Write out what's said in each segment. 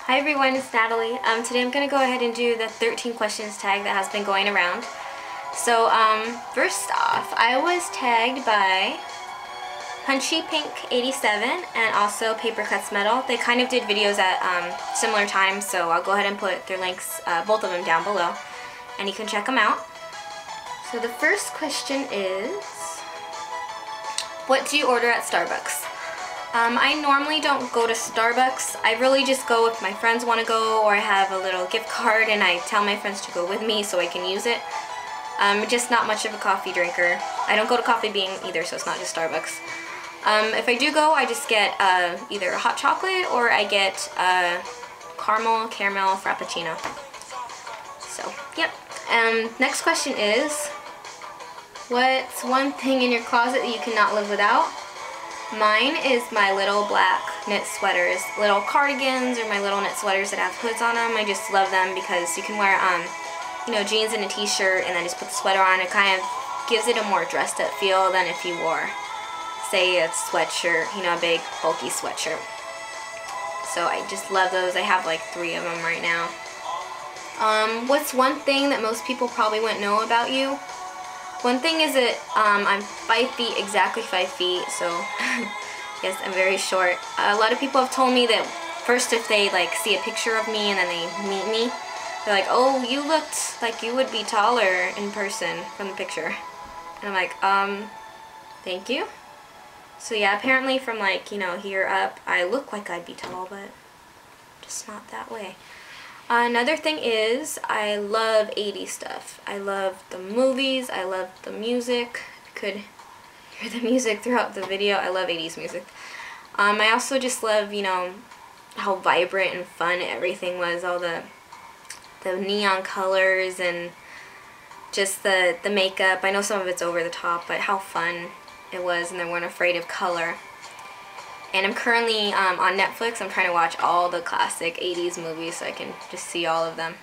Hi everyone, it's Natalie. Today I'm going to go ahead and do the 13 questions tag that has been going around. So first off, I was tagged by Punchy Pink 87 and also Paper Cuts Metal. They kind of did videos at similar times, so I'll go ahead and put their links, both of them, down below, and you can check them out. So the first question is, what do you order at Starbucks? I normally don't go to Starbucks. I really just go if my friends want to go, or I have a little gift card and I tell my friends to go with me so I can use it. I'm just not much of a coffee drinker. I don't go to Coffee Bean either, so it's not just Starbucks. If I do go, I just get either a hot chocolate or I get a caramel frappuccino. So, yep. Next question is, what's one thing in your closet that you cannot live without? Mine is my little black knit sweaters, little cardigans or my little knit sweaters that have hoods on them. I just love them because you can wear, jeans and a t-shirt and then just put the sweater on. It kind of gives it a more dressed up feel than if you wore, say, a sweatshirt, a big bulky sweatshirt. So I just love those. I have like 3 of them right now. What's one thing that most people probably wouldn't know about you? One thing is that I'm 5 feet, exactly 5 feet, so yes, I'm very short. A lot of people have told me that first if they see a picture of me and then they meet me, they're like, oh, you looked like you would be taller in person from the picture. And I'm like, thank you. So yeah, apparently from here up, I look like I'd be tall, but just not that way. Another thing is, I love 80s stuff. I love the movies, I love the music. You could hear the music throughout the video. I love 80s music. I also just love, how vibrant and fun everything was. All the neon colors and just the makeup. I know some of it's over the top, but how fun it was, and they weren't afraid of color. And I'm currently on Netflix. I'm trying to watch all the classic 80s movies so I can just see all of them.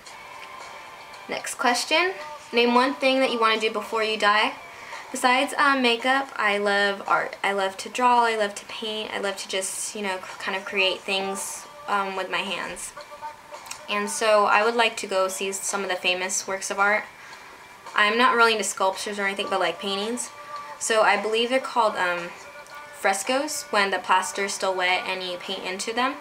Next question. Name one thing that you want to do before you die. Besides makeup, I love art. I love to draw, I love to paint, I love to just, kind of create things with my hands. And so I would like to go see some of the famous works of art. I'm not really into sculptures or anything, but like paintings. So I believe they're called frescoes, when the plaster is still wet and you paint into them.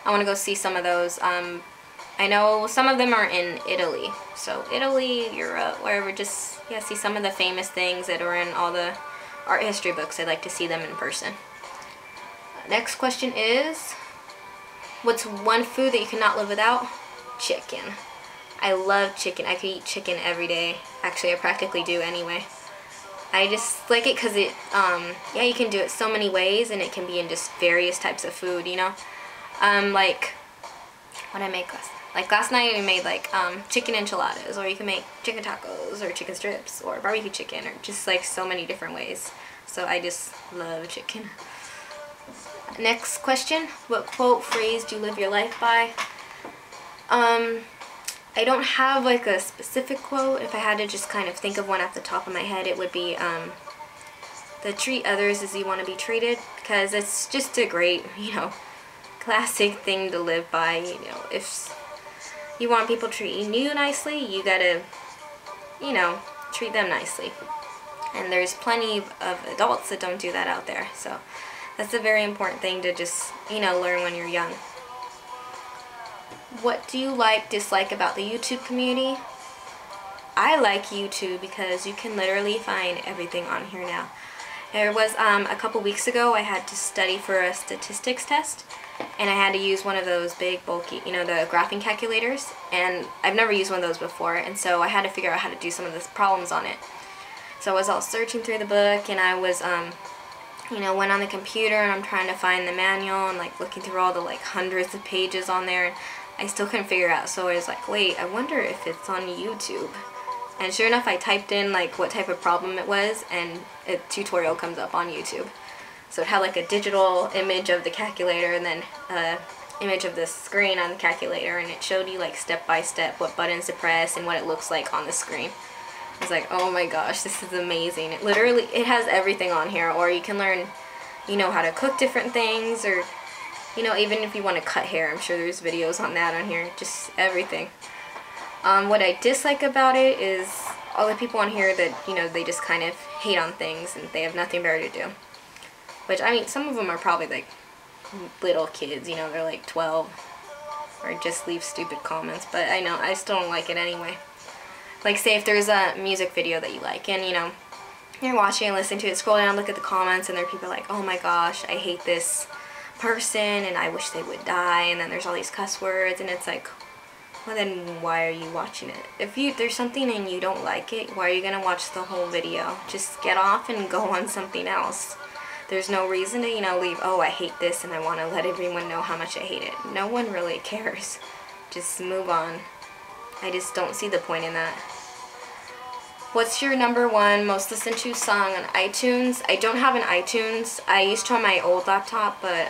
I want to go see some of those. I know some of them are in Italy, so Italy, Europe, wherever, just see some of the famous things that are in all the art history books. I'd like to see them in person. Next question is, what's one food that you cannot live without? Chicken. I love chicken. I could eat chicken every day. Actually, I practically do anyway. I just like it because you can do it so many ways, and it can be in just various types of food, like what I make last night we made chicken enchiladas, or you can make chicken tacos or chicken strips or barbecue chicken, or just so many different ways. So I just love chicken. Next question, what quote, phrase do you live your life by? I don't have a specific quote. If I had to just kind of think of one off the top of my head, it would be the treat others as you want to be treated, because it's just a great, classic thing to live by. If you want people treating you nicely, you gotta, treat them nicely. And there's plenty of adults that don't do that out there, so that's a very important thing to just, learn when you're young. What do you dislike about the YouTube community? I like YouTube because you can literally find everything on here now. There was a couple weeks ago I had to study for a statistics test, and I had to use one of those big bulky, the graphing calculators, and I've never used one of those before, and so I had to figure out how to do some of the problems on it. So I was all searching through the book, and I was went on the computer and I'm trying to find the manual and looking through all the hundreds of pages on there. I still couldn't figure it out, so I was like, wait, I wonder if it's on YouTube. And sure enough, I typed in what type of problem it was, and a tutorial comes up on YouTube. So it had a digital image of the calculator and then an image of the screen on the calculator, and it showed you step by step what buttons to press and what it looks like on the screen. I was like, oh my gosh, this is amazing. It has everything on here, or you can learn, how to cook different things, or You know, even if you want to cut hair, I'm sure there's videos on that on here. Just everything. What I dislike about it is all the people on here that, you know, they just kind of hate on things and they have nothing better to do. Which, I mean, some of them are probably like little kids, you know, they're like 12. Or just leave stupid comments. But I know, I still don't like it anyway. Like, say if there's a music video that you like and, you know, you're watching and listening to it, scroll down, look at the comments, and there are people like, oh my gosh, I hate this person and I wish they would die, and then there's all these cuss words, and it's like, well, then why are you watching it? If there's something and you don't like it, why are you gonna watch the whole video? Just get off and go on something else. There's no reason to, you know, leave, oh, I hate this and I want to let everyone know how much I hate it. No one really cares. Just move on. I just don't see the point in that. What's your #1 most listened to song on iTunes? I don't have an iTunes. I used to on my old laptop, but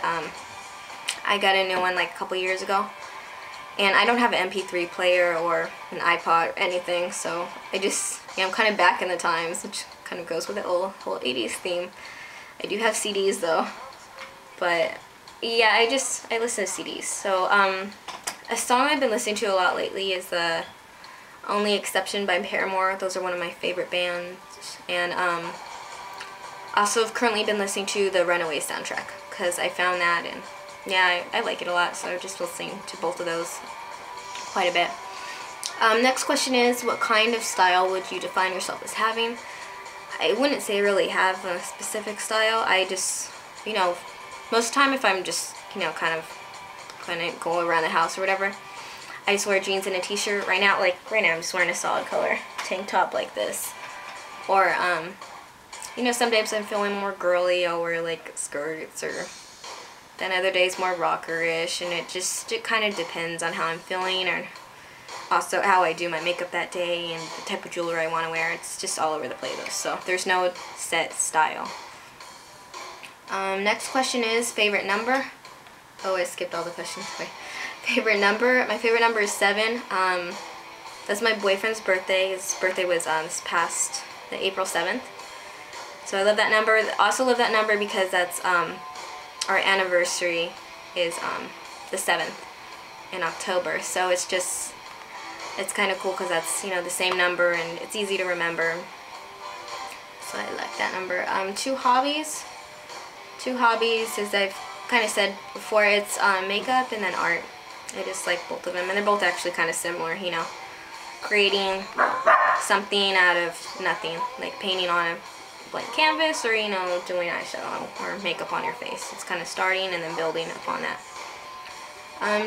I got a new one like a couple years ago. And I don't have an MP3 player or an iPod or anything, so I just, yeah, I'm kind of back in the times, which kind of goes with the whole 80s theme. I do have CDs though, but yeah, I listen to CDs. So a song I've been listening to a lot lately is the Only Exception by Paramore. Those are one of my favorite bands. And also I've currently been listening to the Runaway soundtrack because I found that, and yeah, I like it a lot, so I've just been listening to both of those quite a bit. Next question is, what kind of style would you define yourself as having? I wouldn't say I really have a specific style. I just, you know, most of the time if I'm just, you know, kind of go around the house or whatever, I just wear jeans and a t-shirt. Right now I'm just wearing a solid color tank top like this. Or, you know, some days I'm feeling more girly, I'll wear like skirts, or then other days more rocker-ish, and it kind of depends on how I'm feeling, or also how I do my makeup that day and the type of jewelry I want to wear. It's just all over the place, so there's no set style. Next question is favorite number. Oh, I skipped all the questions. Wait. Favorite number. My favorite number is 7. That's my boyfriend's birthday. His birthday was this past April 7th. So I love that number. I also love that number because that's our anniversary is the 7th in October. So it's kind of cool because that's, you know, the same number and it's easy to remember. So I like that number. 2 hobbies. 2 hobbies, as I've kind of said before, it's makeup and then art. I just like both of them, and they're both actually kind of similar, you know. Creating something out of nothing, like painting on a blank canvas, or, you know, doing eyeshadow or makeup on your face. It's kind of starting and then building upon that.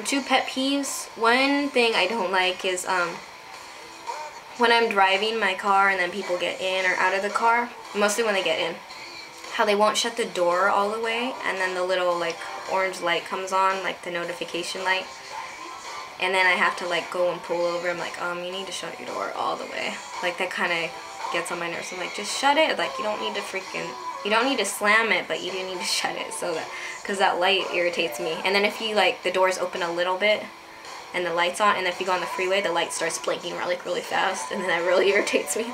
2 pet peeves. One thing I don't like is when I'm driving my car and then people get in or out of the car, mostly when they get in, how they won't shut the door all the way, and then the little like orange light comes on, like the notification light, and then I have to like go and pull over. I'm like, you need to shut your door all the way. Like, that kind of gets on my nerves. I'm like, just shut it. Like, you don't need to slam it, but you do need to shut it, so that, because that light irritates me. And then if you, like, the door's open a little bit and the light's on, and if you go on the freeway, the light starts blinking really fast, and then that really irritates me.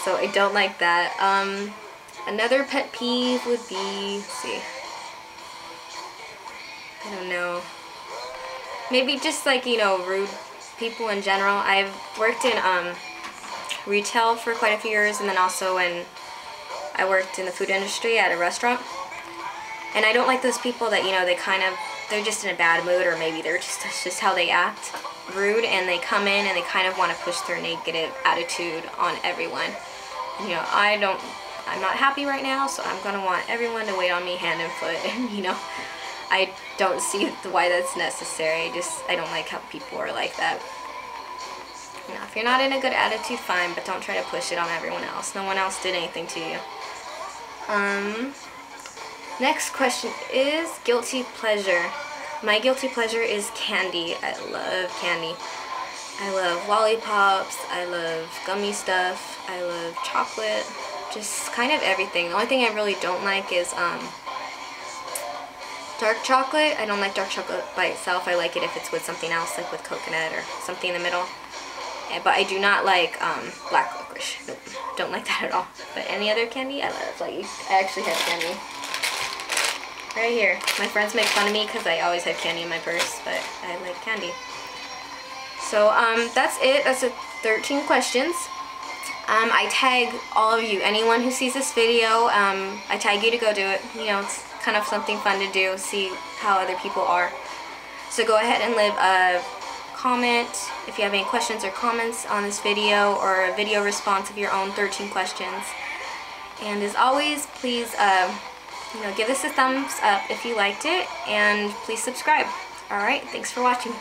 So I don't like that. Another pet peeve would be, let's see, I don't know, maybe just like, you know, rude people in general. I've worked in retail for quite a few years, and then also when I worked in the food industry at a restaurant. And I don't like those people that, you know, they're just in a bad mood, or maybe that's just how they act, rude, and they come in and they kind of want to push their negative attitude on everyone. You know, I'm not happy right now, so I'm going to want everyone to wait on me hand and foot, and, you know, I don't see why that's necessary. I don't like how people are like that. You know, if you're not in a good attitude, fine, but don't try to push it on everyone else. No one else did anything to you. Next question is guilty pleasure. My guilty pleasure is candy. I love candy. I love lollipops. I love gummy stuff. I love chocolate. Just kind of everything. The only thing I really don't like is dark chocolate. I don't like dark chocolate by itself. I like it if it's with something else, like with coconut or something in the middle. But I do not like black licorice. Nope, don't like that at all. But any other candy, I love. Like, I actually have candy right here. My friends make fun of me because I always have candy in my purse, but I like candy. So that's it. That's the 13 questions. I tag all of you. Anyone who sees this video, I tag you to go do it. You know, it's kind of something fun to do, see how other people are. So go ahead and leave a comment if you have any questions or comments on this video, or a video response of your own 13 questions. And as always, please give this a thumbs up if you liked it, and please subscribe. Alright, thanks for watching.